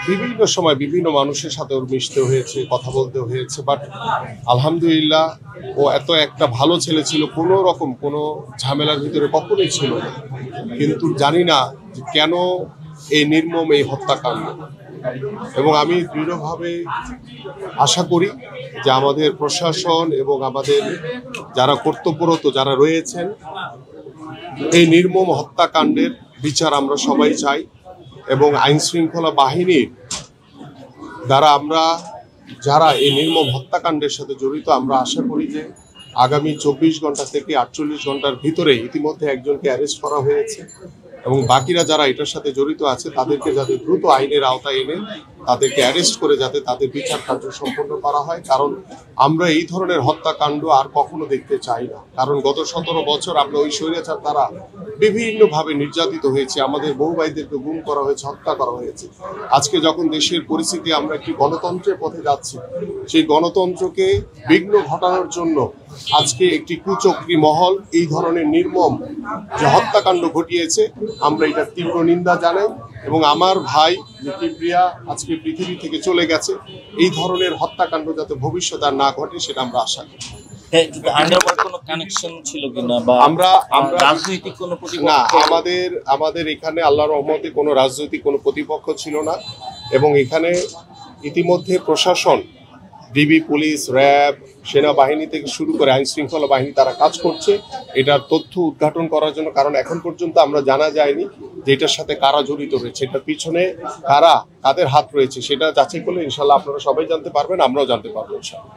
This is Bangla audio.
বিভিন্ন সময় বিভিন্ন মানুষের সাথে ওর মিশতে হয়েছে, কথা বলতে হয়েছে, বাট আলহামদুলিল্লাহ ও এত একটা ভালো ছেলে ছিল, কোনো রকম কোনো ঝামেলার ভিতরে কখনোই ছিল না। কিন্তু জানি না যে কেন এই নির্মম এই হত্যাকাণ্ড। এবং আমি দৃঢ়ভাবে আশা করি যে আমাদের প্রশাসন এবং আমাদের যারা কর্তব্যরত যারা রয়েছেন, এই নির্মম হত্যাকাণ্ডের বিচার আমরা সবাই চাই। এবং আইন শৃঙ্খলা বাহিনীর দ্বারা যারা এই নির্মম হত্যাকাণ্ডের সাথে জড়িত, আমরা আশা করি যে আগামী 24 ঘন্টা থেকে 48 ঘন্টার ভিতরে ইতিমধ্যে একজনকে অ্যারেস্ট করা হয়েছে এবং বাকিরা যারা এটার সাথে জড়িত আছে তাদেরকে যাতে দ্রুত আইনের আওতায় এনে তাদেরকে অ্যারেস্ট করে যাতে তাদের বিচার কার্য সম্পন্ন করা হয়। কারণ আমরা এই ধরনের হত্যাকাণ্ড আর কখনো দেখতে চাই না। কারণ গত 17 বছর আমরা ওই স্বৈরাচার দ্বারা বিভিন্নভাবে নির্যাতিত হয়েছে, আমাদের বহু ভাইদেরকে গুম করা হয়েছে, হত্যা করা হয়েছে। আজকে যখন দেশের পরিস্থিতি আমরা একটি গণতন্ত্রের পথে যাচ্ছি, সেই গণতন্ত্রকে বিঘ্ন ঘটানোর জন্য আজকে একটি কুচক্রী মহল এই ধরনের নির্মম যে হত্যাকাণ্ড ঘটিয়েছে, আমরা এটার তীব্র নিন্দা জানাই। এবং আমার ভাই কিবরিয়া আজকে পৃথিবী থেকে চলে গেছে, এই ধরনের হত্যাকাণ্ড যাতে ভবিষ্যতে আর না ঘটে সেটা আমরা আশা করি। আমরা রাজনৈতিক কোনো না, আমাদের এখানে আল্লাহর রহমতে কোনো রাজনৈতিক কোনো প্রতিপক্ষ ছিল না। এবং এখানে ইতিমধ্যে প্রশাসন, ডিবি, পুলিশ, র্যাব, সেনাবাহিনী থেকে শুরু করে আইন শৃঙ্খলা বাহিনী তারা কাজ করছে এটার তথ্য উদ্ঘাটন করার জন্য। কারণ এখন পর্যন্ত আমরা জানা যায়নি যে এটার সাথে কারা জড়িত রয়েছে, এটার পিছনে কাদের হাত রয়েছে, সেটা যাচাই করলে ইনশাল্লাহ আপনারা সবাই জানতে পারবেন, আমরাও জানতে পারবো ইনশাল্লাহ।